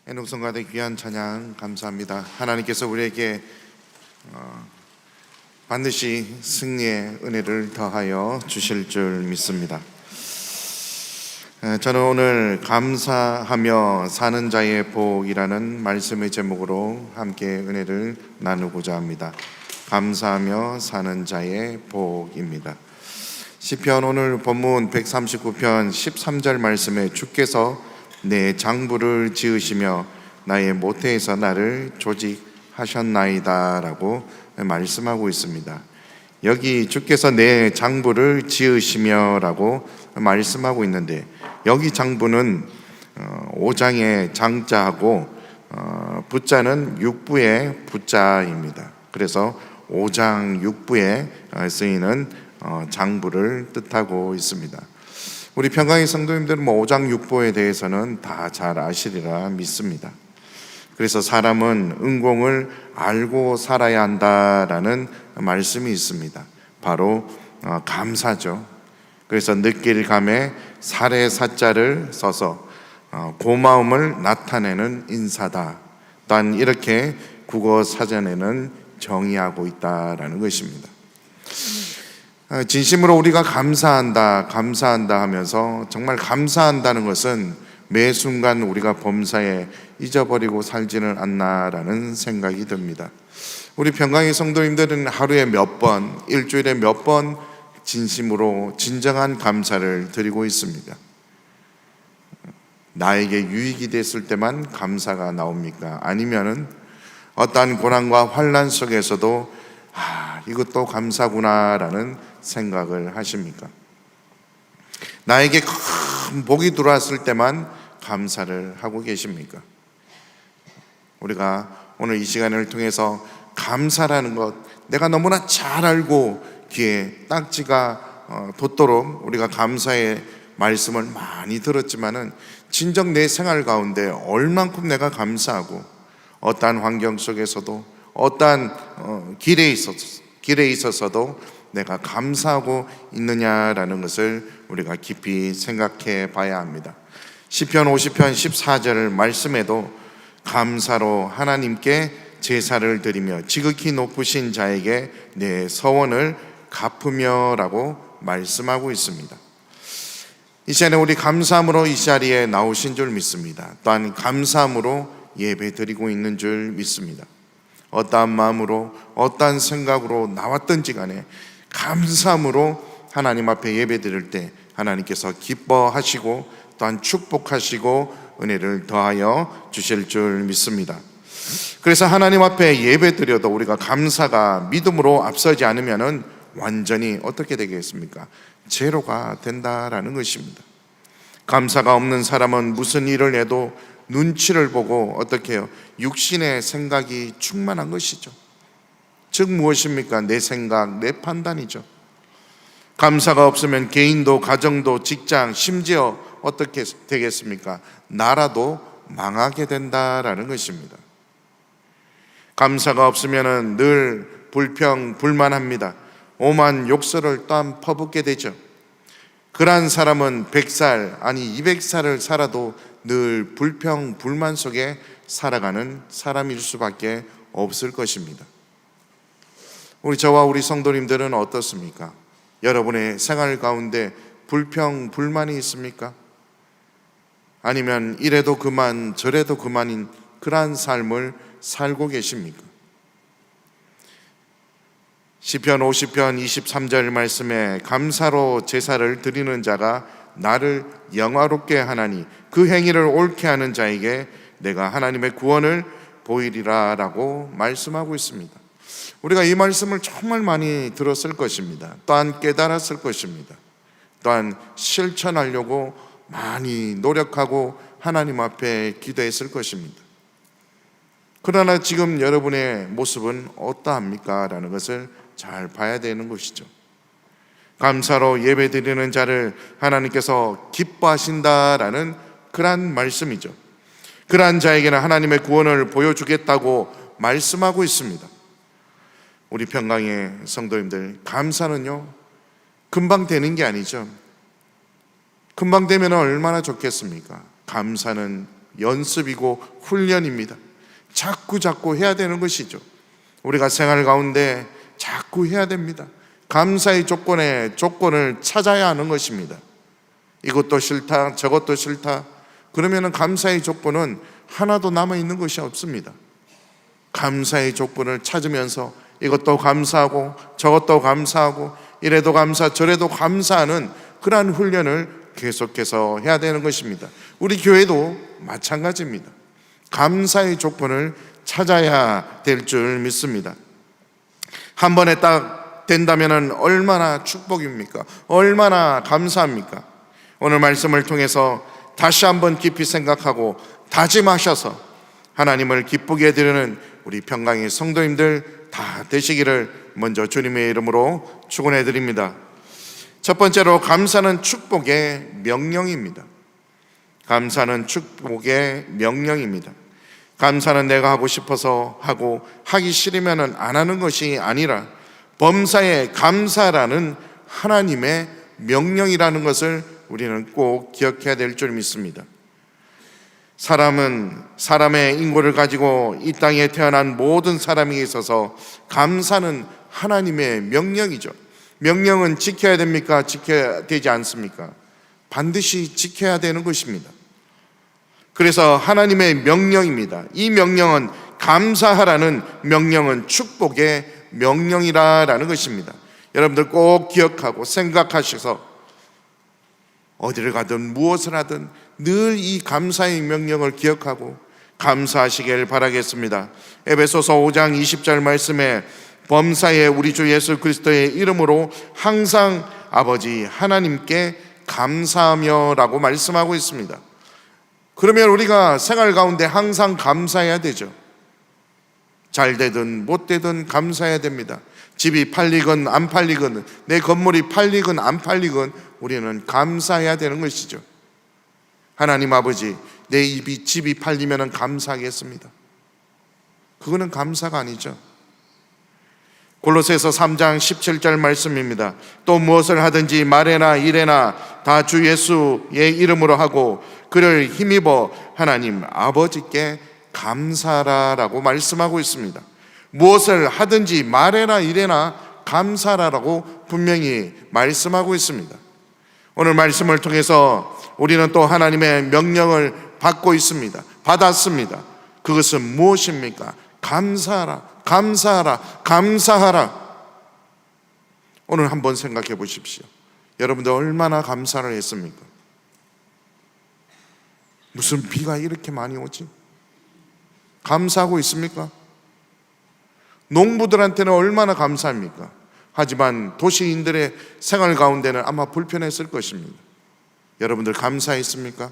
애녹성가대 귀한 찬양 감사합니다. 하나님께서 우리에게 반드시 승리의 은혜를 더하여 주실 줄 믿습니다. 저는 오늘 감사하며 사는 자의 복이라는 말씀의 제목으로 함께 은혜를 나누고자 합니다. 감사하며 사는 자의 복입니다. 시편 오늘 본문 139편 13절 말씀에 주께서 내 장부를 지으시며 나의 모태에서 나를 조직하셨나이다 라고 말씀하고 있습니다. 여기 주께서 내 장부를 지으시며 라고 말씀하고 있는데, 여기 장부는 오장의 장자하고 부자는 육부의 부자입니다. 그래서 오장 육부에 쓰이는 장부를 뜻하고 있습니다. 우리 평강의 성도님들은 오장육부에 대해서는 다 잘 아시리라 믿습니다. 그래서 사람은 은공을 알고 살아야 한다라는 말씀이 있습니다. 바로 감사죠. 그래서 느낄 감에 살의 사자를 써서 고마움을 나타내는 인사다. 또한 이렇게 국어 사전에는 정의하고 있다라는 것입니다. 진심으로 우리가 감사한다 하면서 정말 감사한다는 것은 매 순간 우리가 범사에 잊어버리고 살지는 않나라는 생각이 듭니다. 우리 평강의 성도님들은 하루에 몇 번, 일주일에 몇 번 진심으로 진정한 감사를 드리고 있습니다. 나에게 유익이 됐을 때만 감사가 나옵니까? 아니면은 어떠한 고난과 환난 속에서도 이것도 감사구나라는 생각을 하십니까? 나에게 큰 복이 들어왔을 때만 감사를 하고 계십니까? 우리가 오늘 이 시간을 통해서 감사라는 것, 내가 너무나 잘 알고 귀에 딱지가 돋도록 우리가 감사의 말씀을 많이 들었지만은 진정 내 생활 가운데 얼만큼 내가 감사하고 어떠한 환경 속에서도 어떠한 길에 있어서도 내가 감사하고 있느냐라는 것을 우리가 깊이 생각해 봐야 합니다. 시편 50편 14절 말씀에도 감사로 하나님께 제사를 드리며 지극히 높으신 자에게 내 서원을 갚으며 라고 말씀하고 있습니다. 이 시간에 우리 감사함으로 이 자리에 나오신 줄 믿습니다. 또한 감사함으로 예배 드리고 있는 줄 믿습니다. 어떠한 마음으로 어떠한 생각으로 나왔든지 간에 감사함으로 하나님 앞에 예배 드릴 때 하나님께서 기뻐하시고 또한 축복하시고 은혜를 더하여 주실 줄 믿습니다. 그래서 하나님 앞에 예배 드려도 우리가 감사가 믿음으로 앞서지 않으면은 완전히 어떻게 되겠습니까? 제로가 된다라는 것입니다. 감사가 없는 사람은 무슨 일을 해도 눈치를 보고 어떻게 해요? 육신의 생각이 충만한 것이죠. 즉 무엇입니까? 내 생각, 내 판단이죠. 감사가 없으면 개인도 가정도 직장 심지어 어떻게 되겠습니까? 나라도 망하게 된다라는 것입니다. 감사가 없으면 늘 불평, 불만합니다. 오만 욕설을 또한 퍼붓게 되죠. 그러한 사람은 100살 아니 200살을 살아도 늘 불평, 불만 속에 살아가는 사람일 수밖에 없을 것입니다. 저와 우리 성도님들은 어떻습니까? 여러분의 생활 가운데 불평, 불만이 있습니까? 아니면 이래도 그만 저래도 그만인 그러한 삶을 살고 계십니까? 시편 50편 23절 말씀에 감사로 제사를 드리는 자가 나를 영화롭게 하나니 그 행위를 옳게 하는 자에게 내가 하나님의 구원을 보이리라 라고 말씀하고 있습니다. 우리가 이 말씀을 정말 많이 들었을 것입니다. 또한 깨달았을 것입니다. 또한 실천하려고 많이 노력하고 하나님 앞에 기도했을 것입니다. 그러나 지금 여러분의 모습은 어떠합니까? 라는 것을 잘 봐야 되는 것이죠. 감사로 예배드리는 자를 하나님께서 기뻐하신다라는 그러한 말씀이죠. 그러한 자에게는 하나님의 구원을 보여주겠다고 말씀하고 있습니다. 우리 평강의 성도님들, 감사는요 금방 되는 게 아니죠. 금방 되면 얼마나 좋겠습니까? 감사는 연습이고 훈련입니다. 자꾸 해야 되는 것이죠. 우리가 생활 가운데 자꾸 해야 됩니다. 감사의 조건을 찾아야 하는 것입니다. 이것도 싫다, 저것도 싫다. 그러면 감사의 조건은 하나도 남아있는 것이 없습니다. 감사의 조건을 찾으면서 이것도 감사하고 저것도 감사하고 이래도 감사 저래도 감사하는 그러한 훈련을 계속해서 해야 되는 것입니다. 우리 교회도 마찬가지입니다. 감사의 조건을 찾아야 될 줄 믿습니다. 한 번에 딱 된다면 얼마나 축복입니까? 얼마나 감사합니까? 오늘 말씀을 통해서 다시 한번 깊이 생각하고 다짐하셔서 하나님을 기쁘게 해드리는 우리 평강의 성도님들 다 되시기를 먼저 주님의 이름으로 축원해 드립니다. 첫 번째로 감사는 축복의 명령입니다. 감사는 축복의 명령입니다. 감사는 내가 하고 싶어서 하고 하기 싫으면 안 하는 것이 아니라 범사에 감사라는 하나님의 명령이라는 것을 우리는 꼭 기억해야 될 줄 믿습니다. 사람은 사람의 인고를 가지고 이 땅에 태어난 모든 사람에게 있어서 감사는 하나님의 명령이죠. 명령은 지켜야 됩니까? 지켜야 되지 않습니까? 반드시 지켜야 되는 것입니다. 그래서 하나님의 명령입니다. 이 명령은 감사하라는 명령은 축복의 명령이라는 것입니다. 여러분들 꼭 기억하고 생각하셔서 어디를 가든 무엇을 하든 늘 이 감사의 명령을 기억하고 감사하시길 바라겠습니다. 에베소서 5장 20절 말씀에 범사에 우리 주 예수 그리스도의 이름으로 항상 아버지 하나님께 감사하며 라고 말씀하고 있습니다. 그러면 우리가 생활 가운데 항상 감사해야 되죠. 잘 되든 못 되든 감사해야 됩니다. 집이 팔리건 안 팔리건 내 건물이 팔리건 안 팔리건 우리는 감사해야 되는 것이죠. 하나님 아버지, 내 집이 팔리면 감사하겠습니다. 그거는 감사가 아니죠. 골로새서 3장 17절 말씀입니다. 또 무엇을 하든지 말에나 일에나 다 주 예수의 이름으로 하고 그를 힘입어 하나님 아버지께 감사하라라고 말씀하고 있습니다. 무엇을 하든지 말에나 일에나 감사하라고 분명히 말씀하고 있습니다. 오늘 말씀을 통해서 우리는 또 하나님의 명령을 받고 있습니다. 받았습니다. 그것은 무엇입니까? 감사하라, 감사하라, 감사하라. 오늘 한번 생각해 보십시오. 여러분들 얼마나 감사를 했습니까? 무슨 비가 이렇게 많이 오지? 감사하고 있습니까? 농부들한테는 얼마나 감사합니까? 하지만 도시인들의 생활 가운데는 아마 불편했을 것입니다. 여러분들 감사했습니까?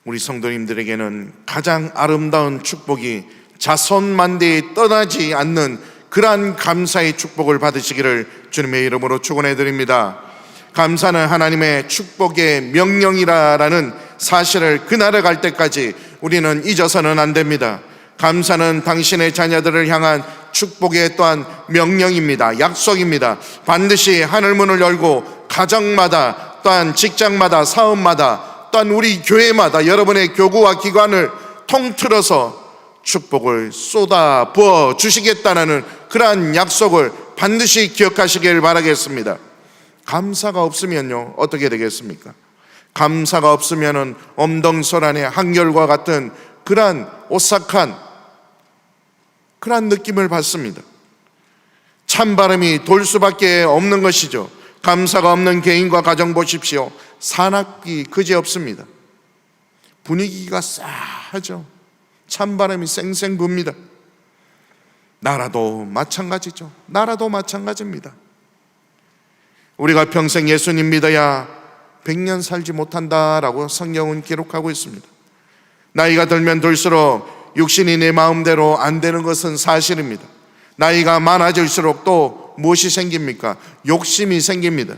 우리 성도님들에게는 가장 아름다운 축복이 자손만대에 떠나지 않는 그러한 감사의 축복을 받으시기를 주님의 이름으로 축원해 드립니다. 감사는 하나님의 축복의 명령이라는 사실을 그날에 갈 때까지 우리는 잊어서는 안 됩니다. 감사는 당신의 자녀들을 향한 축복의 또한 명령입니다. 약속입니다. 반드시 하늘문을 열고 가정마다 또한 직장마다 사업마다 또한 우리 교회마다 여러분의 교구와 기관을 통틀어서 축복을 쏟아 부어 주시겠다는 그러한 약속을 반드시 기억하시길 바라겠습니다. 감사가 없으면요 어떻게 되겠습니까? 감사가 없으면은 엄동설안의 한결과 같은 그러한 오싹한 그러한 느낌을 받습니다. 찬바람이 돌 수밖에 없는 것이죠. 감사가 없는 개인과 가정 보십시오. 산악이 그지없습니다. 분위기가 싸하죠. 찬바람이 쌩쌩 붑니다. 나라도 마찬가지죠. 나라도 마찬가지입니다. 우리가 평생 예수님 믿어야 100년 살지 못한다라고 성경은 기록하고 있습니다. 나이가 들면 들수록 육신이 내 마음대로 안 되는 것은 사실입니다. 나이가 많아질수록 또 무엇이 생깁니까? 욕심이 생깁니다.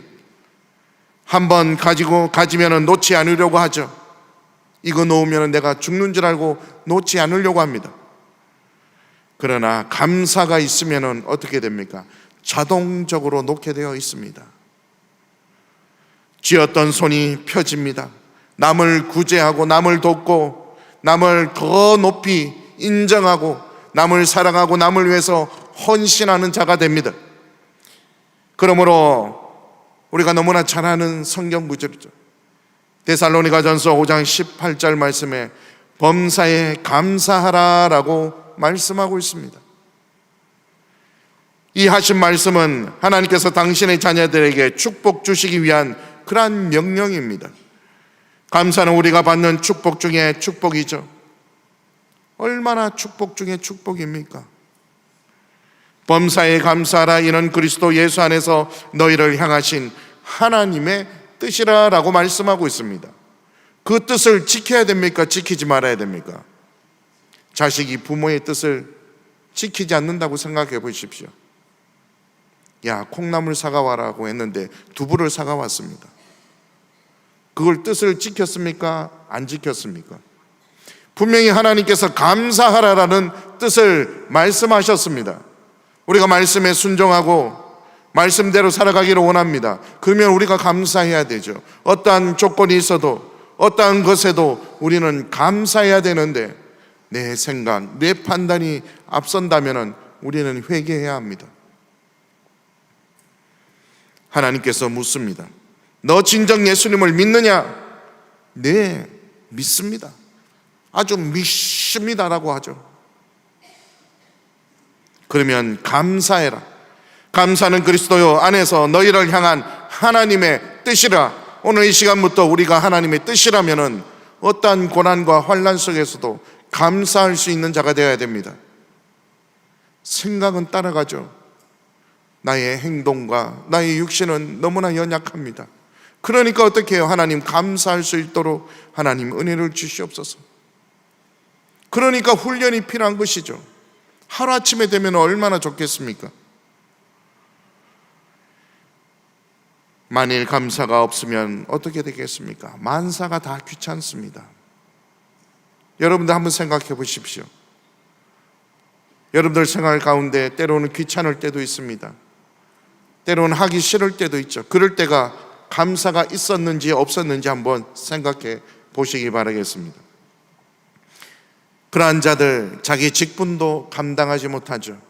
한번 가지면 놓지 않으려고 하죠. 이거 놓으면 내가 죽는 줄 알고 놓지 않으려고 합니다. 그러나 감사가 있으면 어떻게 됩니까? 자동적으로 놓게 되어 있습니다. 쥐었던 손이 펴집니다. 남을 구제하고 남을 돕고 남을 더 높이 인정하고 남을 사랑하고 남을 위해서 헌신하는 자가 됩니다. 그러므로 우리가 너무나 잘 아는 성경 구절이죠. 데살로니가전서 5장 18절 말씀에 범사에 감사하라라고 말씀하고 있습니다. 이 하신 말씀은 하나님께서 당신의 자녀들에게 축복 주시기 위한 그러한 명령입니다. 감사는 우리가 받는 축복 중에 축복이죠. 얼마나 축복 중에 축복입니까? 범사에 감사하라, 이는 그리스도 예수 안에서 너희를 향하신 하나님의 뜻이라라고 말씀하고 있습니다. 그 뜻을 지켜야 됩니까? 지키지 말아야 됩니까? 자식이 부모의 뜻을 지키지 않는다고 생각해 보십시오. 야, 콩나물 사가와라고 했는데 두부를 사가왔습니다. 그걸 뜻을 지켰습니까? 안 지켰습니까? 분명히 하나님께서 감사하라라는 뜻을 말씀하셨습니다. 우리가 말씀에 순종하고 말씀대로 살아가기를 원합니다. 그러면 우리가 감사해야 되죠. 어떠한 조건이 있어도 어떠한 것에도 우리는 감사해야 되는데 내 생각, 내 판단이 앞선다면 우리는 회개해야 합니다. 하나님께서 묻습니다. 너 진정 예수님을 믿느냐? 네, 믿습니다. 아주 믿습니다라고 하죠. 그러면 감사해라. 감사는 그리스도 안에서 너희를 향한 하나님의 뜻이라. 오늘 이 시간부터 우리가 하나님의 뜻이라면은 어떠한 고난과 환난 속에서도 감사할 수 있는 자가 되어야 됩니다. 생각은 따라가죠. 나의 행동과 나의 육신은 너무나 연약합니다. 그러니까 어떻게 해요? 하나님 감사할 수 있도록 하나님 은혜를 주시옵소서. 그러니까 훈련이 필요한 것이죠. 하루아침에 되면 얼마나 좋겠습니까? 만일 감사가 없으면 어떻게 되겠습니까? 만사가 다 귀찮습니다. 여러분들 한번 생각해 보십시오. 여러분들 생활 가운데 때로는 귀찮을 때도 있습니다. 때로는 하기 싫을 때도 있죠. 그럴 때가 감사가 있었는지 없었는지 한번 생각해 보시기 바라겠습니다. 그러한 자들 자기 직분도 감당하지 못하죠.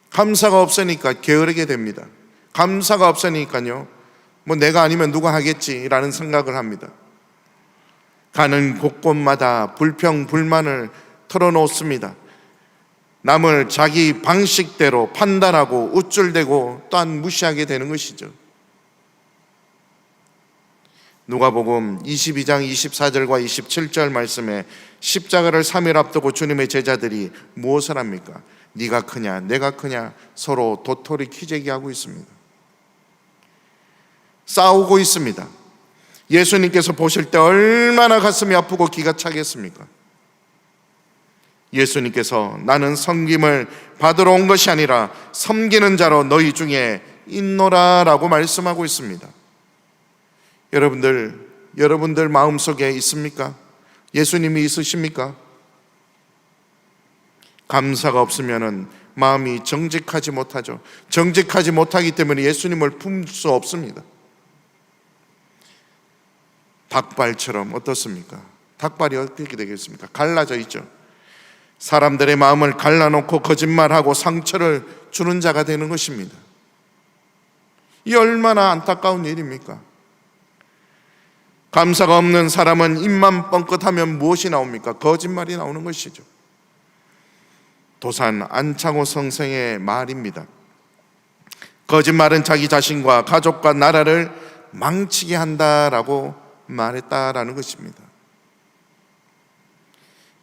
감사가 없으니까 게으르게 됩니다. 감사가 없으니까요, 뭐 내가 아니면 누가 하겠지라는 생각을 합니다. 가는 곳곳마다 불평 불만을 털어놓습니다. 남을 자기 방식대로 판단하고 우쭐대고 또한 무시하게 되는 것이죠. 누가복음 22장 24절과 27절 말씀에 십자가를 3일 앞두고 주님의 제자들이 무엇을 합니까? 네가 크냐 내가 크냐 서로 도토리 키재기하고 있습니다. 싸우고 있습니다. 예수님께서 보실 때 얼마나 가슴이 아프고 기가 차겠습니까? 예수님께서 나는 섬김을 받으러 온 것이 아니라 섬기는 자로 너희 중에 있노라 라고 말씀하고 있습니다. 여러분들 마음속에 있습니까? 예수님이 있으십니까? 감사가 없으면 마음이 정직하지 못하죠. 정직하지 못하기 때문에 예수님을 품을 수 없습니다. 닭발처럼 어떻습니까? 닭발이 어떻게 되겠습니까? 갈라져 있죠. 사람들의 마음을 갈라놓고 거짓말하고 상처를 주는 자가 되는 것입니다. 이 얼마나 안타까운 일입니까? 감사가 없는 사람은 입만 뻥끗하면 무엇이 나옵니까? 거짓말이 나오는 것이죠. 도산 안창호 선생의 말입니다. 거짓말은 자기 자신과 가족과 나라를 망치게 한다라고 말했다라는 것입니다.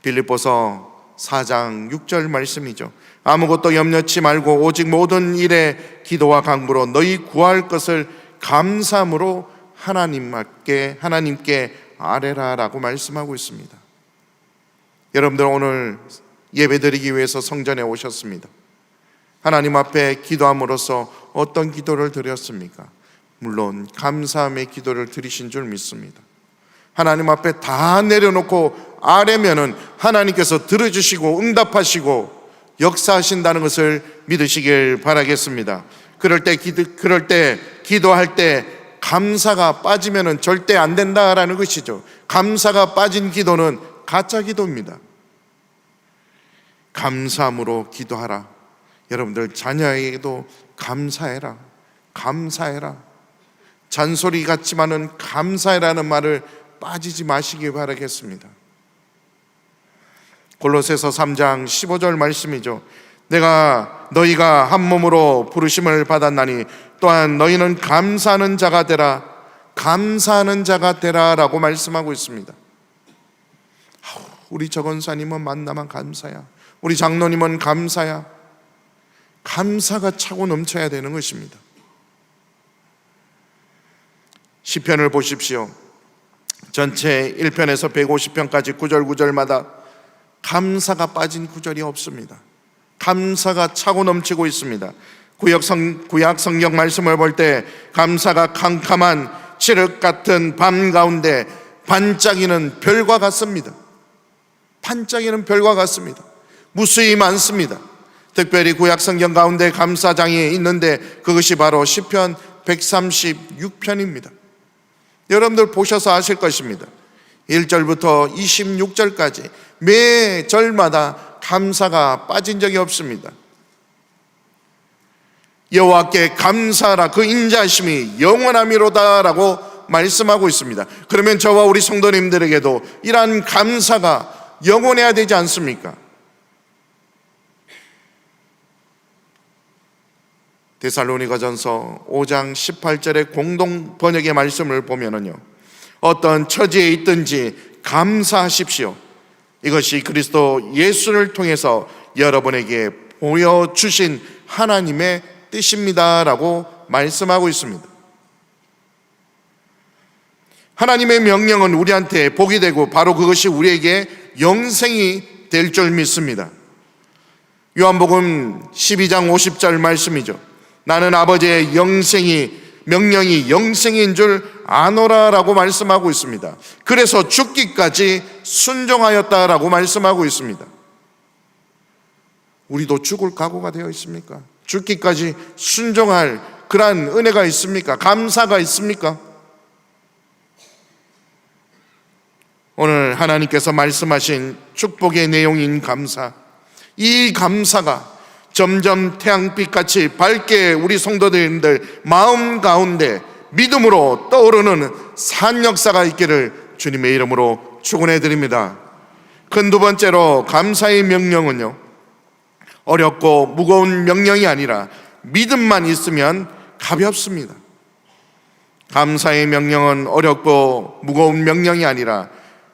빌립보서 4장 6절 말씀이죠. 아무것도 염려치 말고 오직 모든 일에 기도와 간구로 너희 구할 것을 감사함으로 하나님께 아뢰라라고 말씀하고 있습니다. 여러분들 오늘 예배드리기 위해서 성전에 오셨습니다. 하나님 앞에 기도함으로써 어떤 기도를 드렸습니까? 물론 감사함의 기도를 드리신 줄 믿습니다. 하나님 앞에 다 내려놓고 아뢰면은 하나님께서 들어주시고 응답하시고 역사하신다는 것을 믿으시길 바라겠습니다. 그럴 때 기도할 때 감사가 빠지면 절대 안 된다라는 것이죠. 감사가 빠진 기도는 가짜 기도입니다. 감사함으로 기도하라. 여러분들 자녀에게도 감사해라. 감사해라. 잔소리 같지만은 감사해라는 말을 빠지지 마시기 바라겠습니다. 골로새서 3장 15절 말씀이죠. 너희가 한 몸으로 부르심을 받았나니 또한 너희는 감사하는 자가 되라. 감사하는 자가 되라라고 말씀하고 있습니다. 우리 정원사님은 만나면 감사야. 우리 장로님은 감사야. 감사가 차고 넘쳐야 되는 것입니다. 시편을 보십시오. 전체 1편에서 150편까지 구절 구절마다 감사가 빠진 구절이 없습니다. 감사가 차고 넘치고 있습니다. 구약 성경 말씀을 볼 때 감사가 캄캄한 칠흑 같은 밤 가운데 반짝이는 별과 같습니다. 반짝이는 별과 같습니다. 무수히 많습니다. 특별히 구약 성경 가운데 감사장이 있는데 그것이 바로 시편 136편입니다. 여러분들 보셔서 아실 것입니다. 1절부터 26절까지 매 절마다 감사가 빠진 적이 없습니다. 여호와께 감사하라. 그 인자하심이 영원하미로다라고 말씀하고 있습니다. 그러면 저와 우리 성도님들에게도 이러한 감사가 영원해야 되지 않습니까? 데살로니가전서 5장 18절의 공동 번역의 말씀을 보면은요, 어떤 처지에 있든지 감사하십시오. 이것이 그리스도 예수를 통해서 여러분에게 보여주신 하나님의 뜻입니다라고 말씀하고 있습니다. 하나님의 명령은 우리한테 복이 되고 바로 그것이 우리에게 영생이 될 줄 믿습니다. 요한복음 12장 50절 말씀이죠. 나는 아버지의 명령이 영생인 줄 아노라라고 말씀하고 있습니다. 그래서 죽기까지 순종하였다라고 말씀하고 있습니다. 우리도 죽을 각오가 되어 있습니까? 죽기까지 순종할 그러한 은혜가 있습니까? 감사가 있습니까? 오늘 하나님께서 말씀하신 축복의 내용인 감사, 이 감사가 점점 태양빛같이 밝게 우리 성도님들 마음 가운데 믿음으로 떠오르는 산 역사가 있기를 주님의 이름으로 축원해 드립니다. 큰 두 번째로 감사의 명령은요, 어렵고 무거운 명령이 아니라 믿음만 있으면 가볍습니다. 감사의 명령은 어렵고 무거운 명령이 아니라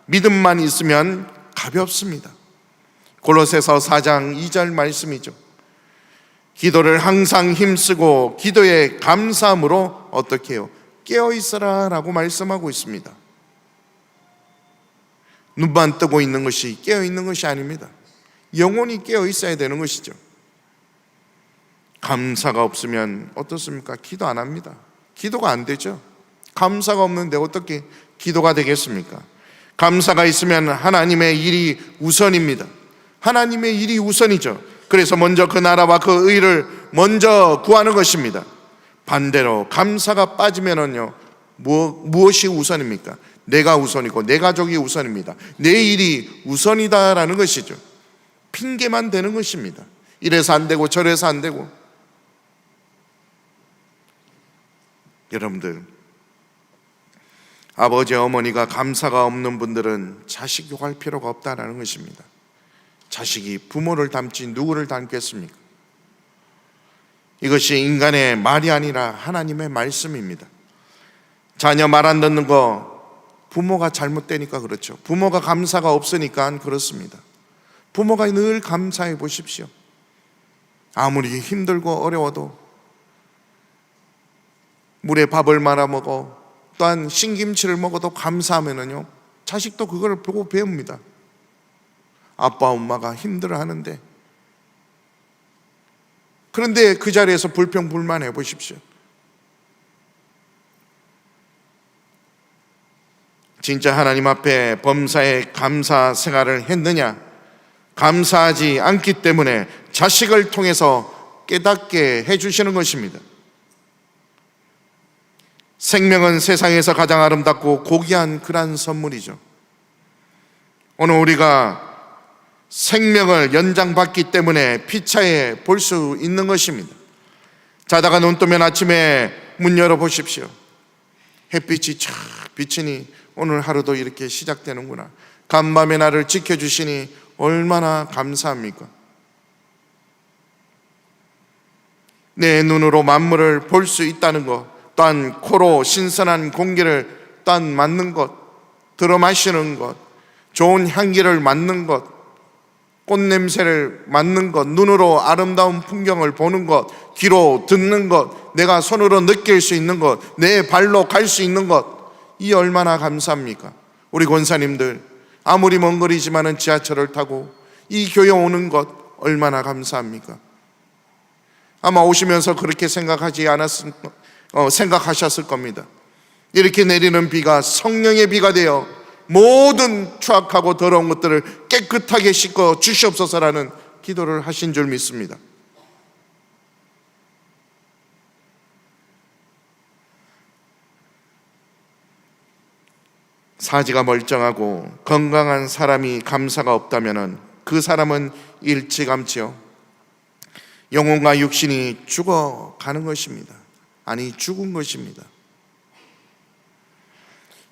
믿음만 있으면 가볍습니다. 골로새서 4장 2절 말씀이죠. 기도를 항상 힘쓰고 기도에 감사함으로 어떻게 해요? 깨어있어라 라고 말씀하고 있습니다. 눈만 뜨고 있는 것이 깨어있는 것이 아닙니다. 영혼이 깨어있어야 되는 것이죠. 감사가 없으면 어떻습니까? 기도 안 합니다. 기도가 안 되죠. 감사가 없는데 어떻게 기도가 되겠습니까? 감사가 있으면 하나님의 일이 우선입니다. 하나님의 일이 우선이죠. 그래서 먼저 그 나라와 그 의를 먼저 구하는 것입니다. 반대로 감사가 빠지면은요, 무엇이 우선입니까? 내가 우선이고 내 가족이 우선입니다. 내 일이 우선이다라는 것이죠. 핑계만 되는 것입니다. 이래서 안 되고 저래서 안 되고. 여러분들, 아버지 어머니가 감사가 없는 분들은 자식 욕할 필요가 없다라는 것입니다. 자식이 부모를 닮지 누구를 닮겠습니까? 이것이 인간의 말이 아니라 하나님의 말씀입니다. 자녀 말 안 듣는 거 부모가 잘못되니까 그렇죠. 부모가 감사가 없으니까 그렇습니다. 부모가 늘 감사해 보십시오. 아무리 힘들고 어려워도 물에 밥을 말아 먹어 또한 신김치를 먹어도 감사하면은요, 자식도 그걸 보고 배웁니다. 아빠 엄마가 힘들어하는데, 그런데 그 자리에서 불평불만해 보십시오. 진짜 하나님 앞에 범사에 감사 생활을 했느냐? 감사하지 않기 때문에 자식을 통해서 깨닫게 해주시는 것입니다. 생명은 세상에서 가장 아름답고 고귀한 그러한 선물이죠. 오늘 우리가 생명을 연장받기 때문에 피차에 볼 수 있는 것입니다. 자다가 눈 뜨면 아침에 문 열어보십시오. 햇빛이 쫙 비치니 오늘 하루도 이렇게 시작되는구나. 간밤에 나를 지켜주시니 얼마나 감사합니까? 내 눈으로 만물을 볼 수 있다는 것, 또한 코로 신선한 공기를 또한 맡는 것, 들어 마시는 것, 좋은 향기를 맡는 것, 꽃냄새를 맡는 것, 눈으로 아름다운 풍경을 보는 것, 귀로 듣는 것, 내가 손으로 느낄 수 있는 것, 내 발로 갈 수 있는 것, 이 얼마나 감사합니까? 우리 권사님들 아무리 먼 거리지만은 지하철을 타고 이 교회 오는 것 얼마나 감사합니까? 아마 오시면서 그렇게 생각하셨을 겁니다. 이렇게 내리는 비가 성령의 비가 되어 모든 추악하고 더러운 것들을 깨끗하게 씻어 주시옵소서라는 기도를 하신 줄 믿습니다. 사지가 멀쩡하고 건강한 사람이 감사가 없다면 그 사람은 일찌감치요 영혼과 육신이 죽어가는 것입니다. 아니, 죽은 것입니다.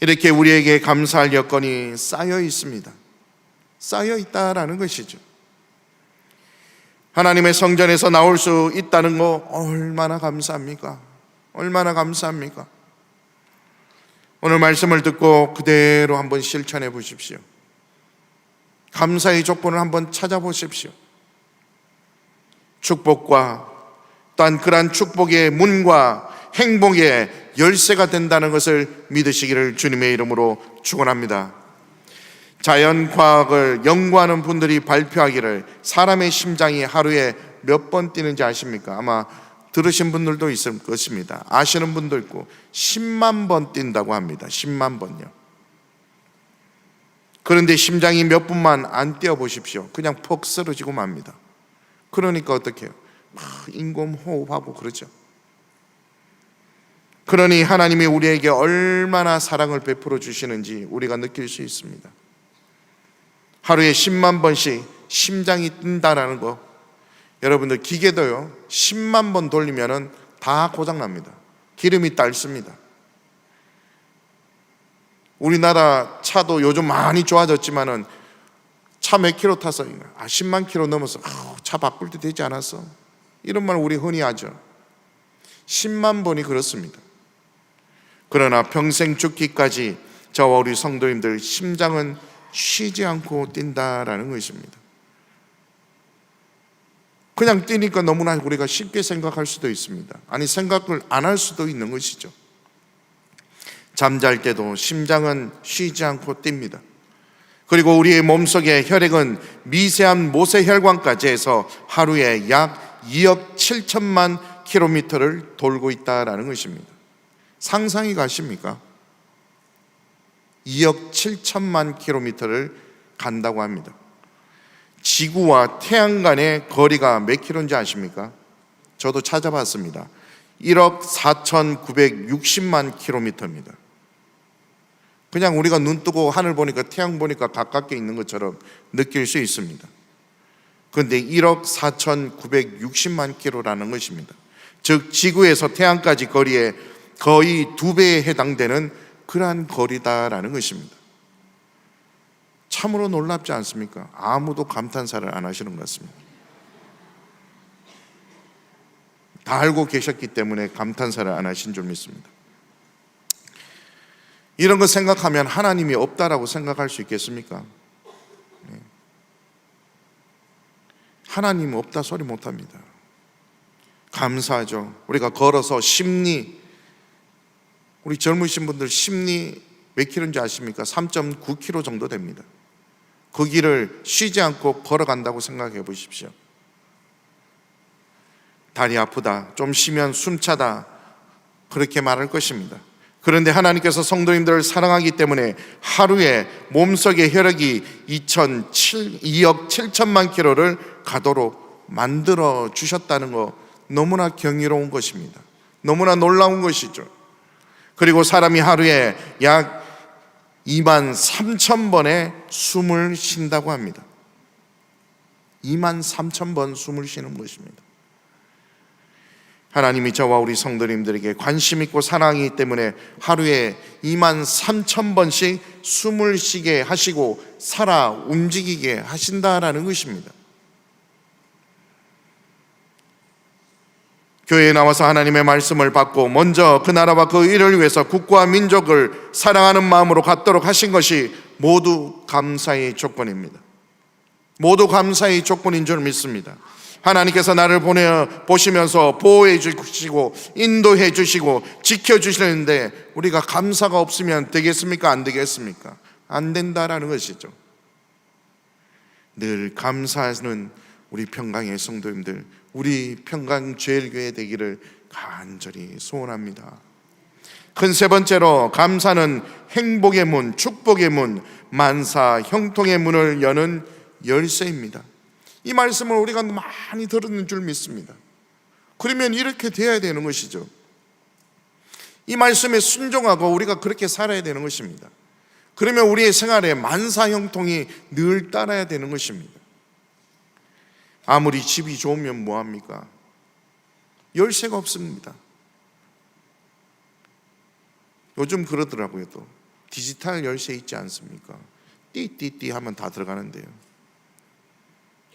이렇게 우리에게 감사할 여건이 쌓여 있습니다. 쌓여 있다라는 것이죠. 하나님의 성전에서 나올 수 있다는 거 얼마나 감사합니까? 얼마나 감사합니까? 오늘 말씀을 듣고 그대로 한번 실천해 보십시오. 감사의 조건을 한번 찾아보십시오. 축복과 또한 그러한 축복의 문과 행복의 열쇠가 된다는 것을 믿으시기를 주님의 이름으로 축원합니다. 자연과학을 연구하는 분들이 발표하기를 사람의 심장이 하루에 몇 번 뛰는지 아십니까? 아마 들으신 분들도 있을 것입니다. 아시는 분도 있고 10만 번 뛴다고 합니다. 10만 번요. 그런데 심장이 몇 분만 안 뛰어보십시오. 그냥 퍽 쓰러지고 맙니다. 그러니까 어떻게 해요? 인공호흡하고 그러죠. 그러니 하나님이 우리에게 얼마나 사랑을 베풀어 주시는지 우리가 느낄 수 있습니다. 하루에 10만 번씩 심장이 뛴다라는 거, 여러분들 기계도요 10만 번 돌리면은 다 고장납니다. 기름이 닳습니다. 우리나라 차도 요즘 많이 좋아졌지만은 차 몇 킬로 타서 10만 킬로 넘어서 차 바꿀 때 되지 않았어? 이런 말 우리 흔히 하죠. 10만 번이 그렇습니다. 그러나 평생 죽기까지 저와 우리 성도님들 심장은 쉬지 않고 뛴다라는 것입니다. 그냥 뛰니까 너무나 우리가 쉽게 생각할 수도 있습니다. 아니, 생각을 안 할 수도 있는 것이죠. 잠잘 때도 심장은 쉬지 않고 뜁니다. 그리고 우리의 몸속의 혈액은 미세한 모세혈관까지 해서 하루에 약 2억 7천만 킬로미터를 돌고 있다라는 것입니다. 상상이 가십니까? 2억 7천만 킬로미터를 간다고 합니다. 지구와 태양 간의 거리가 몇 킬로인지 아십니까? 저도 찾아봤습니다. 1억 4,960만 킬로미터입니다. 그냥 우리가 눈 뜨고 하늘 보니까 태양 보니까 가깝게 있는 것처럼 느낄 수 있습니다. 그런데 1억 4,960만 킬로라는 것입니다. 즉 지구에서 태양까지 거리에 거의 2배에 해당되는 그러한 거리다라는 것입니다. 참으로 놀랍지 않습니까? 아무도 감탄사를 안 하시는 것 같습니다. 다 알고 계셨기 때문에 감탄사를 안 하신 줄 믿습니다. 이런 거 생각하면 하나님이 없다라고 생각할 수 있겠습니까? 하나님 없다 소리 못합니다. 감사하죠. 우리가 걸어서 심리, 우리 젊으신 분들 심리 몇 킬로인지 아십니까? 3.9km 정도 됩니다. 그 길을 쉬지 않고 걸어간다고 생각해 보십시오. 다리 아프다, 좀 쉬면 숨차다, 그렇게 말할 것입니다. 그런데 하나님께서 성도님들을 사랑하기 때문에 하루에 몸속의 혈액이 2억 7천만 킬로를 가도록 만들어 주셨다는 거 너무나 경이로운 것입니다. 너무나 놀라운 것이죠. 그리고 사람이 하루에 약 2만 3천 번의 숨을 쉰다고 합니다. 2만 3천 번 숨을 쉬는 것입니다. 하나님이 저와 우리 성도님들에게 관심 있고 사랑이기 때문에 하루에 2만 3천 번씩 숨을 쉬게 하시고 살아 움직이게 하신다라는 것입니다. 교회에 나와서 하나님의 말씀을 받고 먼저 그 나라와 그 일을 위해서 국가와 민족을 사랑하는 마음으로 갖도록 하신 것이 모두 감사의 조건입니다. 모두 감사의 조건인 줄 믿습니다. 하나님께서 나를 보시면서 보호해 주시고 인도해 주시고 지켜 주시는데 우리가 감사가 없으면 되겠습니까? 안 되겠습니까? 안 된다라는 것이죠. 늘 감사하는 우리 평강의 성도님들, 우리 평강제일교회 되기를 간절히 소원합니다. 큰 세 번째로, 감사는 행복의 문, 축복의 문, 만사 형통의 문을 여는 열쇠입니다. 이 말씀을 우리가 많이 들었는 줄 믿습니다. 그러면 이렇게 되어야 되는 것이죠. 이 말씀에 순종하고 우리가 그렇게 살아야 되는 것입니다. 그러면 우리의 생활에 만사 형통이 늘 따라야 되는 것입니다. 아무리 집이 좋으면 뭐합니까? 열쇠가 없습니다. 요즘 그러더라고요. 또 디지털 열쇠 있지 않습니까? 띠띠띠 하면 다 들어가는데요.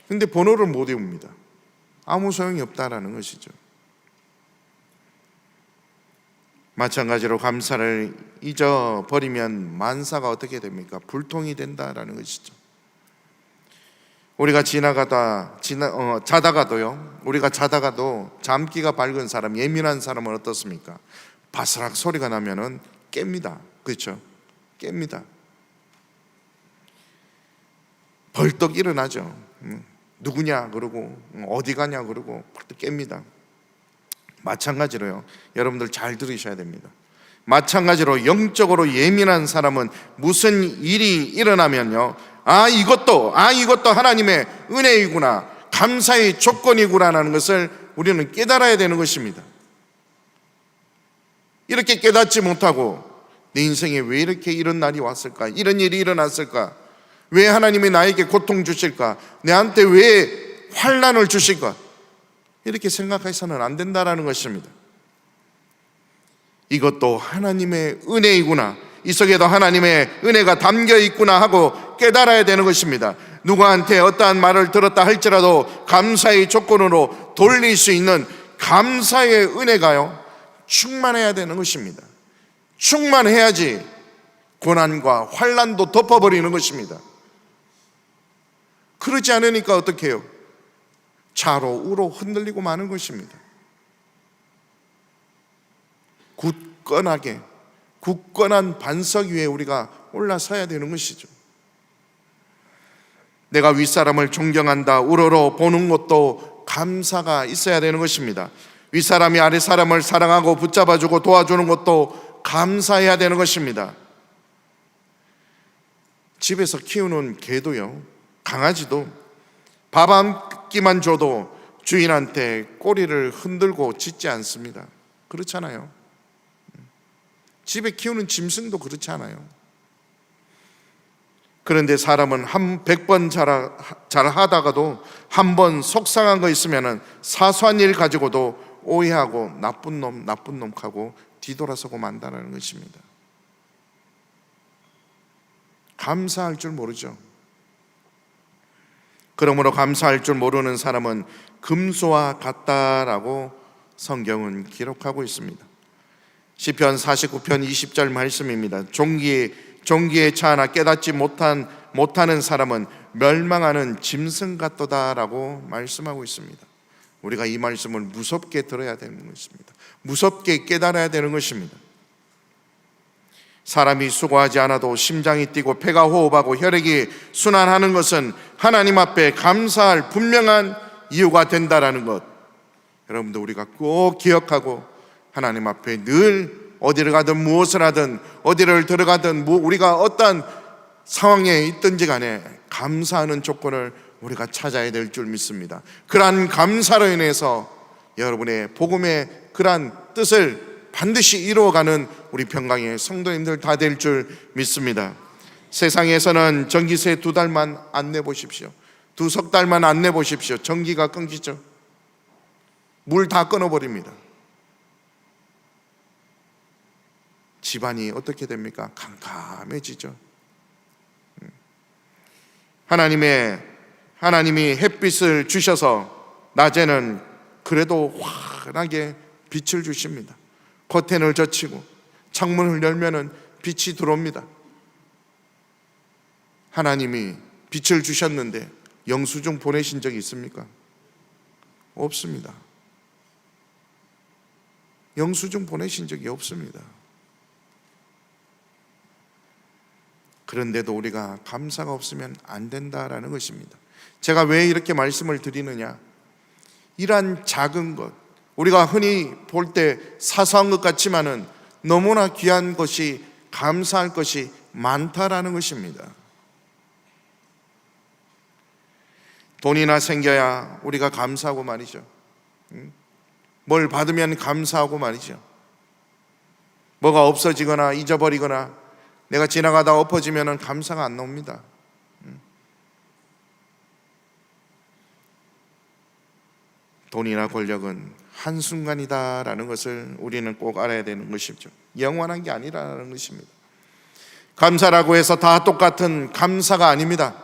근데 번호를 못 외웁니다. 아무 소용이 없다라는 것이죠. 마찬가지로 감사를 잊어버리면 만사가 어떻게 됩니까? 불통이 된다라는 것이죠. 우리가 자다가도 잠기가 밝은 사람, 예민한 사람은 어떻습니까? 바스락 소리가 나면은 깹니다. 그렇죠? 깹니다. 벌떡 일어나죠. 누구냐 그러고 어디 가냐 그러고 벌떡 깹니다. 마찬가지로요, 여러분들 잘 들으셔야 됩니다. 마찬가지로 영적으로 예민한 사람은 무슨 일이 일어나면요, 이것도 하나님의 은혜이구나, 감사의 조건이구나라는 것을 우리는 깨달아야 되는 것입니다. 이렇게 깨닫지 못하고 내 인생에 왜 이렇게 이런 날이 왔을까, 이런 일이 일어났을까, 왜 하나님이 나에게 고통 주실까, 내한테 왜 환난을 주실까, 이렇게 생각해서는 안 된다라는 것입니다. 이것도 하나님의 은혜이구나, 이 속에도 하나님의 은혜가 담겨 있구나 하고 깨달아야 되는 것입니다. 누구한테 어떠한 말을 들었다 할지라도 감사의 조건으로 돌릴 수 있는 감사의 은혜가요, 충만해야 되는 것입니다. 충만해야지 고난과 환난도 덮어버리는 것입니다. 그러지 않으니까 어떻게 해요? 좌로 우로 흔들리고 마는 것입니다. 굳건한 반석 위에 우리가 올라서야 되는 것이죠. 내가 윗사람을 존경한다, 우러러 보는 것도 감사가 있어야 되는 것입니다. 윗사람이 아랫사람을 사랑하고 붙잡아주고 도와주는 것도 감사해야 되는 것입니다. 집에서 키우는 개도요, 강아지도 밥 한 끼만 줘도 주인한테 꼬리를 흔들고 짖지 않습니다. 그렇잖아요. 집에 키우는 짐승도 그렇지 않아요. 그런데 사람은 100번 잘하다가도 한 번 속상한 거 있으면 사소한 일 가지고도 오해하고 나쁜 놈 하고 뒤돌아서고 만다는 것입니다. 감사할 줄 모르죠. 그러므로 감사할 줄 모르는 사람은 금소와 같다라고 성경은 기록하고 있습니다. 시편 49편 20절 말씀입니다. 종기에 차나 깨닫지 못하는 사람은 멸망하는 짐승 같도다라고 말씀하고 있습니다. 우리가 이 말씀을 무섭게 들어야 되는 것입니다. 무섭게 깨달아야 되는 것입니다. 사람이 수고하지 않아도 심장이 뛰고 폐가 호흡하고 혈액이 순환하는 것은 하나님 앞에 감사할 분명한 이유가 된다라는 것, 여러분들 우리가 꼭 기억하고 하나님 앞에 늘 어디를 가든 무엇을 하든 어디를 들어가든 우리가 어떤 상황에 있든지 간에 감사하는 조건을 우리가 찾아야 될 줄 믿습니다. 그러한 감사로 인해서 여러분의 복음의 그러한 뜻을 반드시 이루어가는 우리 평강의 성도님들 다 될 줄 믿습니다. 세상에서는 전기세 2달만 안 내보십시오. 2석 달만 안 내보십시오. 전기가 끊기죠. 물 다 끊어버립니다. 집안이 어떻게 됩니까? 캄캄해지죠. 하나님이 햇빛을 주셔서 낮에는 그래도 환하게 빛을 주십니다. 커튼을 젖히고 창문을 열면은 빛이 들어옵니다. 하나님이 빛을 주셨는데 영수증 보내신 적이 있습니까? 없습니다. 영수증 보내신 적이 없습니다. 그런데도 우리가 감사가 없으면 안 된다라는 것입니다. 제가 왜 이렇게 말씀을 드리느냐, 이러한 작은 것, 우리가 흔히 볼 때 사소한 것 같지만은 너무나 귀한 것이, 감사할 것이 많다라는 것입니다. 돈이나 생겨야 우리가 감사하고 말이죠. 뭘 받으면 감사하고 말이죠. 뭐가 없어지거나 잊어버리거나 내가 지나가다 엎어지면 감사가 안 나옵니다. 돈이나 권력은 한순간이다라는 것을 우리는 꼭 알아야 되는 것이죠. 영원한 게 아니라는 것입니다. 감사라고 해서 다 똑같은 감사가 아닙니다.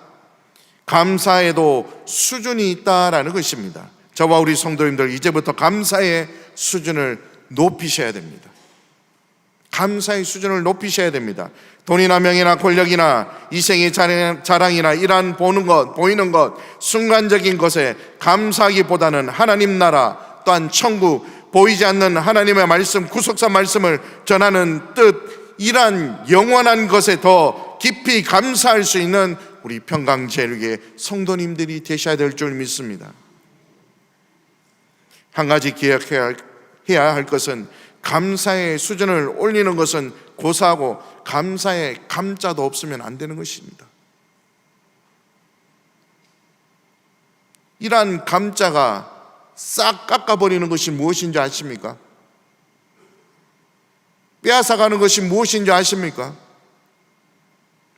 감사에도 수준이 있다라는 것입니다. 저와 우리 성도님들, 이제부터 감사의 수준을 높이셔야 됩니다. 감사의 수준을 높이셔야 됩니다. 돈이나 명예나 권력이나 이생의 자랑이나 이러한 보이는 것, 순간적인 것에 감사하기보다는 하나님 나라, 또한 천국, 보이지 않는 하나님의 말씀, 구속사 말씀을 전하는 뜻, 이러한 영원한 것에 더 깊이 감사할 수 있는 우리 평강제일교회 성도님들이 되셔야 될 줄 믿습니다. 한 가지 기억해야 할 것은, 감사의 수준을 올리는 것은 고사하고 감사의 감자도 없으면 안 되는 것입니다. 이러한 감자가 싹 깎아버리는 것이 무엇인지 아십니까? 빼앗아가는 것이 무엇인지 아십니까?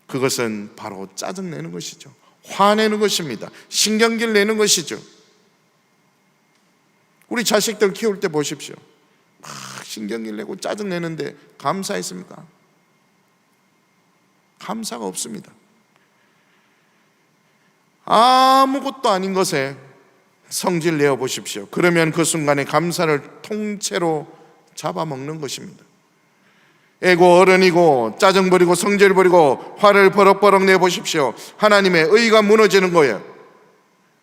그것은 바로 짜증내는 것이죠. 화내는 것입니다. 신경질 내는 것이죠. 우리 자식들 키울 때 보십시오. 막 신경질 내고 짜증내는데 감사했습니까? 감사가 없습니다. 아무것도 아닌 것에 성질 내어 보십시오. 그러면 그 순간에 감사를 통째로 잡아먹는 것입니다. 애고 어른이고 짜증 부리고 성질 부리고 화를 버럭버럭 내보십시오. 하나님의 의가 무너지는 거예요.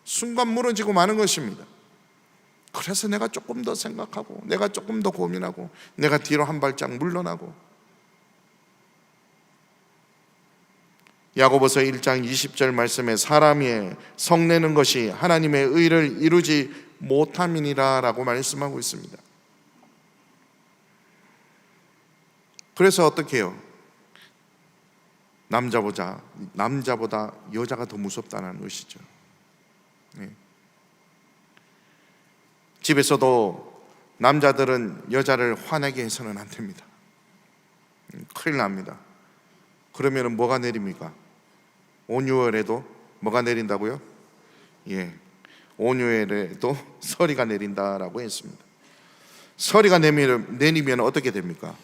순간 무너지고 마는 것입니다. 그래서 내가 조금 더 생각하고, 내가 조금 더 고민하고, 내가 뒤로 한 발짝 물러나고. 야고보서 1장 20절 말씀에 사람이 성내는 것이 하나님의 의를 이루지 못함이니라 라고 말씀하고 있습니다. 그래서 어떻게 해요? 남자보다 여자가 더 무섭다는 것이죠. 네. 집에서도 남자들은 여자를 화내게 해서는 안 됩니다. 큰일 납니다. 그러면 뭐가 내립니까? 온유월에도 뭐가 내린다고요? 예, 온유월에도 서리가 내린다라고 했습니다. 서리가 내리면 어떻게 됩니까?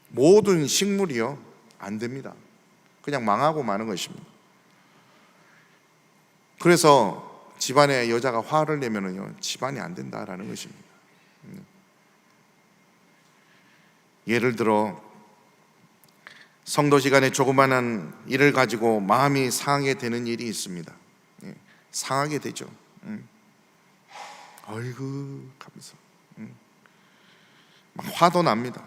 모든 식물이요, 안 됩니다. 그냥 망하고 마는 것입니다. 그래서 집안에 여자가 화를 내면은요, 집안이 안 된다라는 것입니다. 예를 들어 성도 시간에 조그마한 일을 가지고 마음이 상하게 되는 일이 있습니다. 상하게 되죠. 아이고 하면서 막 화도 납니다.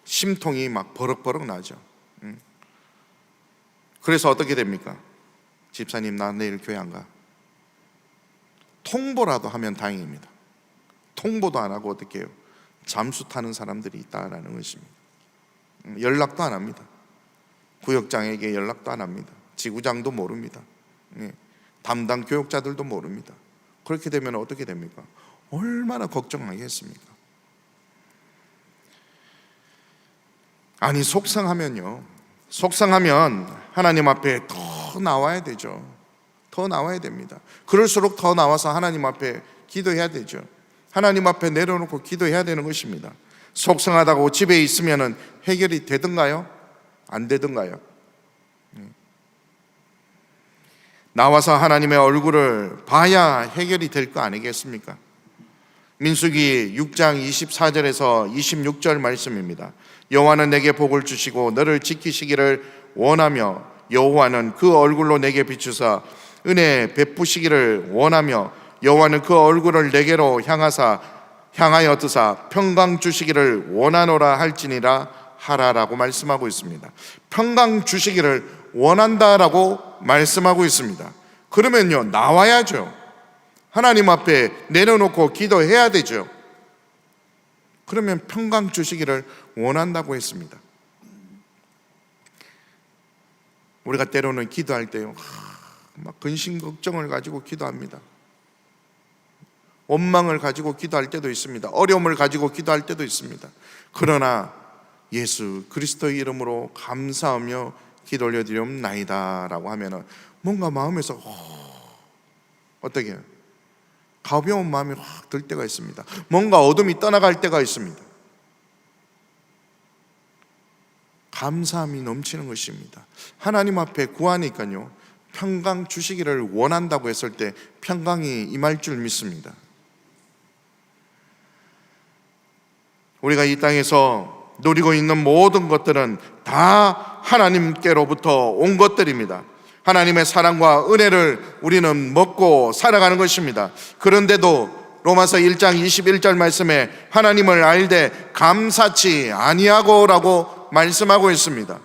심통이 막 버럭버럭 나죠. 그래서 어떻게 됩니까? 집사님, 나 내일 교회 안 가. 통보라도 하면 다행입니다. 통보도 안 하고 어떻게 해요? 잠수 타는 사람들이 있다라는 것입니다. 연락도 안 합니다. 구역장에게 연락도 안 합니다. 지구장도 모릅니다. 담당 교육자들도 모릅니다. 그렇게 되면 어떻게 됩니까? 얼마나 걱정하겠습니까? 아니, 속상하면 하나님 앞에 더 나와야 되죠. 더 나와야 됩니다. 그럴수록 더 나와서 하나님 앞에 기도해야 되죠. 하나님 앞에 내려놓고 기도해야 되는 것입니다. 속상하다고 집에 있으면 해결이 되든가요? 안 되든가요? 나와서 하나님의 얼굴을 봐야 해결이 될 거 아니겠습니까? 민수기 6장 24절에서 26절 말씀입니다. 여호와는 내게 복을 주시고 너를 지키시기를 원하며 여호와는 그 얼굴로 내게 비추사 은혜 베푸시기를 원하며 여호와는 그 얼굴을 내게로 향하여 드사 평강 주시기를 원하노라 할지니라 하라라고 말씀하고 있습니다. 평강 주시기를 원한다라고 말씀하고 있습니다. 그러면요, 나와야죠. 하나님 앞에 내려놓고 기도해야 되죠. 그러면 평강 주시기를 원한다고 했습니다. 우리가 때로는 기도할 때요, 막 근심 걱정을 가지고 기도합니다. 원망을 가지고 기도할 때도 있습니다. 어려움을 가지고 기도할 때도 있습니다. 그러나 예수 그리스도의 이름으로 감사하며 기도 올려드리옵나이다 라고 하면은 뭔가 마음에서 어떻게 해요? 가벼운 마음이 확 들 때가 있습니다. 뭔가 어둠이 떠나갈 때가 있습니다. 감사함이 넘치는 것입니다. 하나님 앞에 구하니까요, 평강 주시기를 원한다고 했을 때 평강이 임할 줄 믿습니다. 우리가 이 땅에서 누리고 있는 모든 것들은 다 하나님께로부터 온 것들입니다. 하나님의 사랑과 은혜를 우리는 먹고 살아가는 것입니다. 그런데도 로마서 1장 21절 말씀에 하나님을 알되 감사치 아니하고 라고 말씀하고 있습니다.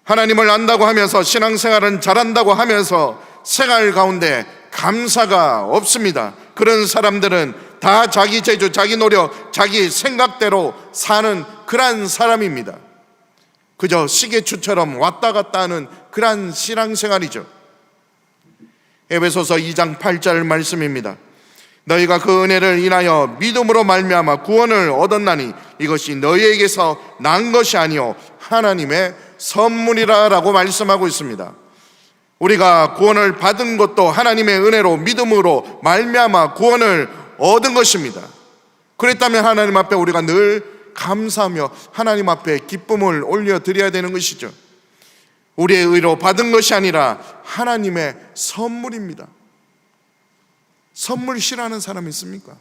하나님을 안다고 하면서 신앙생활은 잘한다고 하면서 생활 가운데 감사가 없습니다. 그런 사람들은 다 자기 재주, 자기 노력, 자기 생각대로 사는 그러한 사람입니다. 그저 시계추처럼 왔다 갔다 하는 그러한 신앙생활이죠. 에베소서 2장 8절 말씀입니다. 너희가 그 은혜를 인하여 믿음으로 말미암아 구원을 얻었나니 이것이 너희에게서 난 것이 아니요 하나님의 선물이라 라고 말씀하고 있습니다. 우리가 구원을 받은 것도 하나님의 은혜로 믿음으로 말미암아 구원을 얻은 것입니다. 그랬다면 하나님 앞에 우리가 늘 감사하며 하나님 앞에 기쁨을 올려드려야 되는 것이죠. 우리의 의로 받은 것이 아니라 하나님의 선물입니다. 선물 싫어하는 사람 있습니까?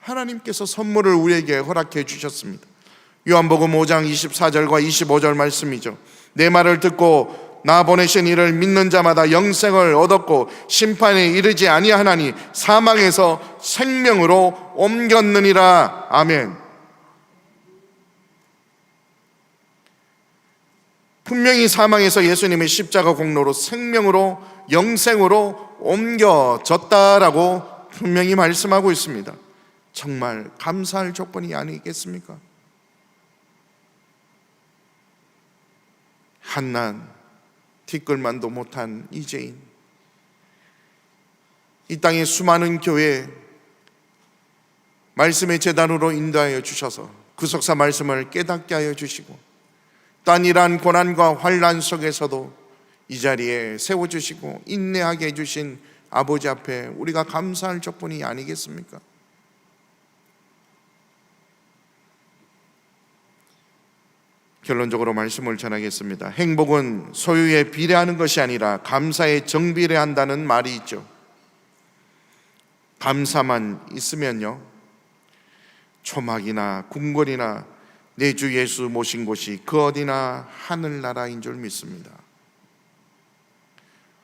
하나님께서 선물을 우리에게 허락해 주셨습니다. 요한복음 5장 24절과 25절 말씀이죠. 내 말을 듣고 나 보내신 이를 믿는 자마다 영생을 얻었고 심판에 이르지 아니하나니 사망에서 생명으로 옮겼느니라. 아멘. 분명히 사망에서 예수님의 십자가 공로로 생명으로 영생으로 옮겨졌다라고 분명히 말씀하고 있습니다. 정말 감사할 조건이 아니겠습니까? 한난 티끌만도 못한 이재인, 이 땅의 수많은 교회 말씀의 제단으로 인도하여 주셔서 구속사 말씀을 깨닫게 하여 주시고 딴 이러한 고난과 환난 속에서도 이 자리에 세워주시고 인내하게 해주신 아버지 앞에 우리가 감사할 조건이 아니겠습니까? 결론적으로 말씀을 전하겠습니다. 행복은 소유에 비례하는 것이 아니라 감사에 정비례한다는 말이 있죠. 감사만 있으면요, 초막이나 궁궐이나 내 주 예수 모신 곳이 그 어디나 하늘나라인 줄 믿습니다.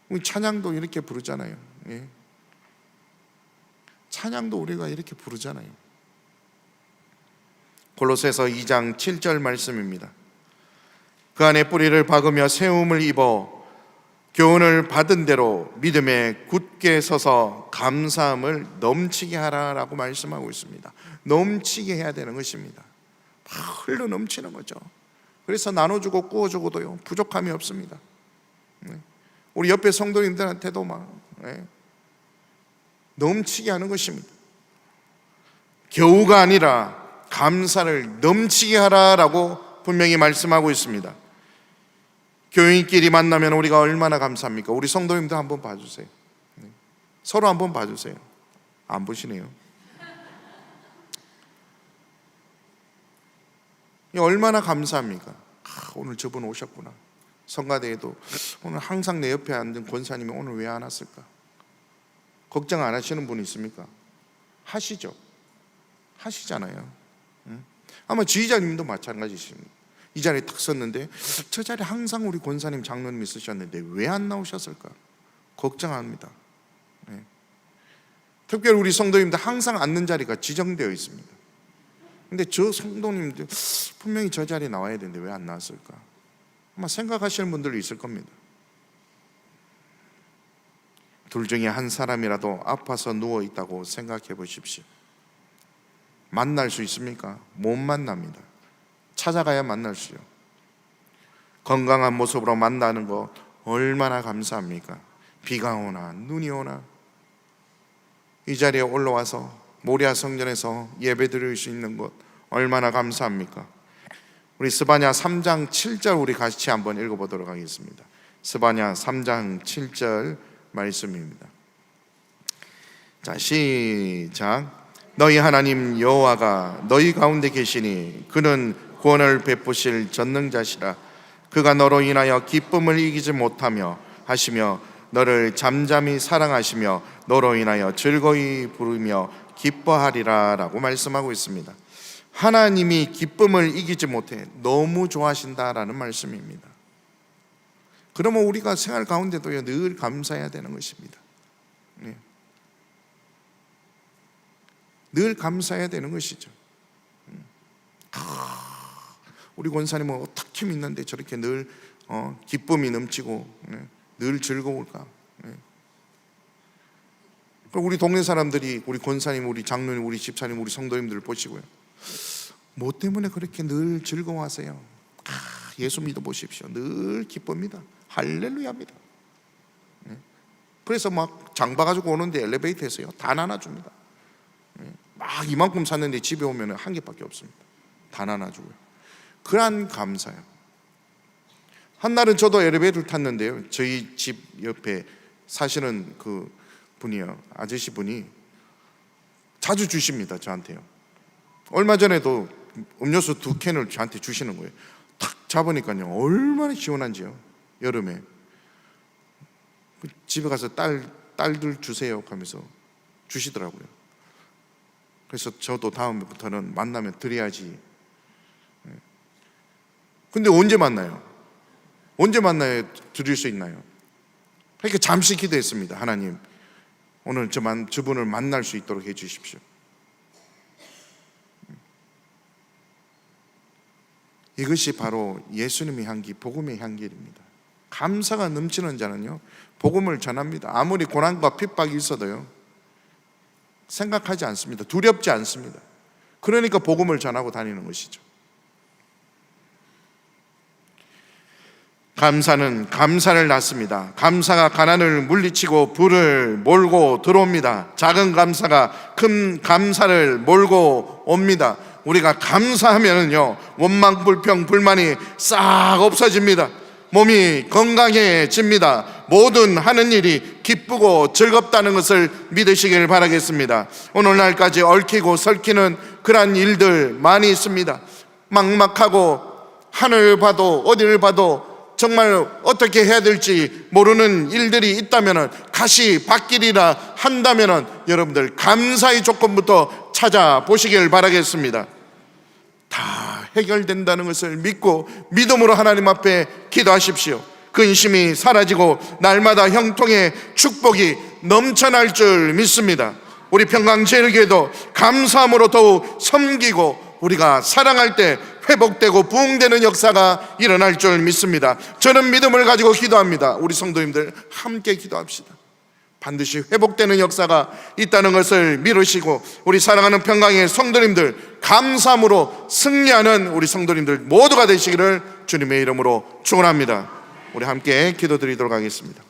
우리 찬양도 이렇게 부르잖아요. 예. 찬양도 우리가 이렇게 부르잖아요. 골로새서 2장 7절 말씀입니다. 그 안에 뿌리를 박으며 세움을 입어 교훈을 받은 대로 믿음에 굳게 서서 감사함을 넘치게 하라라고 말씀하고 있습니다. 넘치게 해야 되는 것입니다. 흘러 넘치는 거죠. 그래서 나눠주고 구워주고도요 부족함이 없습니다. 우리 옆에 성도님들한테도 막 넘치게 하는 것입니다. 겨우가 아니라 감사를 넘치게 하라라고 분명히 말씀하고 있습니다. 교인끼리 만나면 우리가 얼마나 감사합니까? 우리 성도님들 한번 봐주세요. 서로 한번 봐주세요. 안 보시네요. 얼마나 감사합니까? 오늘 저분 오셨구나. 성가대에도 오늘 항상 내 옆에 앉은 권사님이 오늘 왜 안 왔을까? 걱정 안 하시는 분 있습니까? 하시죠. 하시잖아요. 아마 지휘자님도 마찬가지십니다. 이 자리에 딱 섰는데 저 자리에 항상 우리 권사님 장로님이 쓰셨는데 왜 안 나오셨을까? 걱정합니다. 네. 특별히 우리 성도님들 항상 앉는 자리가 지정되어 있습니다. 근데 저 성도님들 분명히 저 자리에 나와야 되는데 왜 안 나왔을까? 아마 생각하시는 분들도 있을 겁니다. 둘 중에 한 사람이라도 아파서 누워 있다고 생각해 보십시오. 만날 수 있습니까? 못 만납니다. 찾아가야 만날 수요. 건강한 모습으로 만나는 거 얼마나 감사합니까? 비가 오나 눈이 오나 이 자리에 올라와서 모리아 성전에서 예배드릴 수 있는 것 얼마나 감사합니까? 우리 스바냐 3장 7절 우리 같이 한번 읽어보도록 하겠습니다. 스바냐 3장 7절 말씀입니다. 자, 시작. 너희 하나님 여호와가 너희 가운데 계시니 그는 구원을 베푸실 전능자시라. 그가 너로 인하여 기쁨을 이기지 못하며 하시며 너를 잠잠히 사랑하시며 너로 인하여 즐거이 부르며 기뻐하리라 라고 말씀하고 있습니다. 하나님이 기쁨을 이기지 못해 너무 좋아하신다라는 말씀입니다. 그러면 우리가 생활 가운데도 늘 감사해야 되는 것입니다. 네. 늘 감사해야 되는 것이죠. 우리 권사님은 어떻게 믿는데 저렇게 늘 기쁨이 넘치고 늘 즐거울까? 우리 동네 사람들이 우리 권사님, 우리 장로님, 우리 집사님, 우리 성도님들을 보시고요, 뭐 때문에 그렇게 늘 즐거워하세요? 예수 믿어보십시오. 늘 기쁩니다. 할렐루야입니다. 그래서 막 장 봐가지고 오는데 엘리베이터에서요 다 나눠줍니다. 막 이만큼 샀는데 집에 오면 한 개밖에 없습니다. 다 나눠주고요. 그러한 감사요. 한날은 저도 엘리베이터를 탔는데요, 저희 집 옆에 사시는 그 분이요, 아저씨 분이 자주 주십니다, 저한테요. 얼마 전에도 음료수 2캔을 저한테 주시는 거예요. 탁 잡으니까요 얼마나 시원한지요. 여름에 집에 가서 딸들 주세요 하면서 주시더라고요. 그래서 저도 다음부터는 만나면 드려야지. 근데 언제 만나요? 언제 만나야 드릴 수 있나요? 그러니까 잠시 기도했습니다. 하나님, 오늘 저분을 만날 수 있도록 해 주십시오. 이것이 바로 예수님의 향기, 복음의 향기입니다. 감사가 넘치는 자는요 복음을 전합니다. 아무리 고난과 핍박이 있어도요 생각하지 않습니다. 두렵지 않습니다. 그러니까 복음을 전하고 다니는 것이죠. 감사는 감사를 낳습니다. 감사가 가난을 물리치고 부를 몰고 들어옵니다. 작은 감사가 큰 감사를 몰고 옵니다. 우리가 감사하면은요 원망, 불평, 불만이 싹 없어집니다. 몸이 건강해집니다. 모든 하는 일이 기쁘고 즐겁다는 것을 믿으시길 바라겠습니다. 오늘날까지 얽히고 설키는 그러한 일들 많이 있습니다. 막막하고 하늘을 봐도 어디를 봐도 정말 어떻게 해야 될지 모르는 일들이 있다면, 가시밭길이라 한다면 여러분들 감사의 조건부터 찾아보시길 바라겠습니다. 다 해결된다는 것을 믿고 믿음으로 하나님 앞에 기도하십시오. 근심이 사라지고 날마다 형통의 축복이 넘쳐날 줄 믿습니다. 우리 평강제일교회도 감사함으로 더욱 섬기고 우리가 사랑할 때 회복되고 부흥되는 역사가 일어날 줄 믿습니다. 저는 믿음을 가지고 기도합니다. 우리 성도님들 함께 기도합시다. 반드시 회복되는 역사가 있다는 것을 믿으시고 우리 사랑하는 평강의 성도님들 감사함으로 승리하는 우리 성도님들 모두가 되시기를 주님의 이름으로 축원합니다. 우리 함께 기도드리도록 하겠습니다.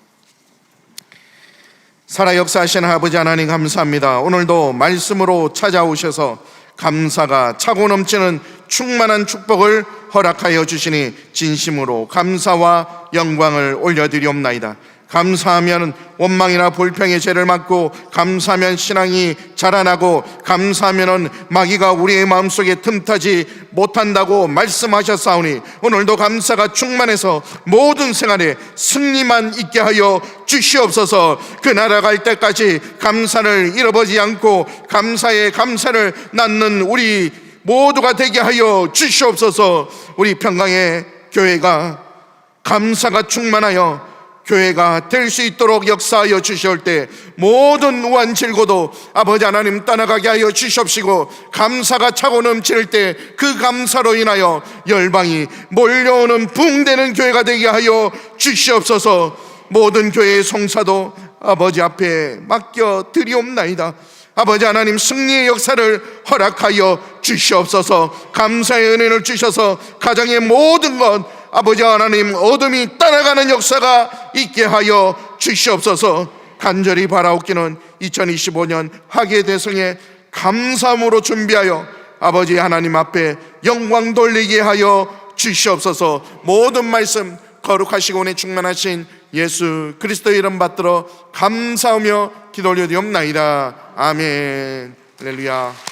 살아 역사하시는 아버지 하나님 감사합니다. 오늘도 말씀으로 찾아오셔서 감사가 차고 넘치는 충만한 축복을 허락하여 주시니 진심으로 감사와 영광을 올려드리옵나이다. 감사하면 원망이나 불평의 죄를 막고, 감사하면 신앙이 자라나고, 감사하면 마귀가 우리의 마음속에 틈타지 못한다고 말씀하셨사오니, 오늘도 감사가 충만해서 모든 생활에 승리만 있게 하여 주시옵소서. 그 나라 갈 때까지 감사를 잃어버리지 않고 감사에 감사를 낳는 우리 모두가 되게 하여 주시옵소서. 우리 평강의 교회가 감사가 충만하여 교회가 될 수 있도록 역사하여 주시올 때 모든 우한 질고도 아버지 하나님 떠나가게 하여 주시옵시고, 감사가 차고 넘칠 때 그 감사로 인하여 열방이 몰려오는 붕대는 교회가 되게 하여 주시옵소서. 모든 교회의 송사도 아버지 앞에 맡겨 드리옵나이다. 아버지 하나님, 승리의 역사를 허락하여 주시옵소서. 감사의 은혜를 주셔서 가정의 모든 것 아버지 하나님 어둠이 따라가는 역사가 있게 하여 주시옵소서. 간절히 바라옵기는 2025년 학예 대성에 감사함으로 준비하여 아버지 하나님 앞에 영광 돌리게 하여 주시옵소서. 모든 말씀 거룩하시고 은혜 충만하신 예수 그리스도의 이름 받들어 감사하며 기도 올려드리옵나이다. 아멘. 할렐루야.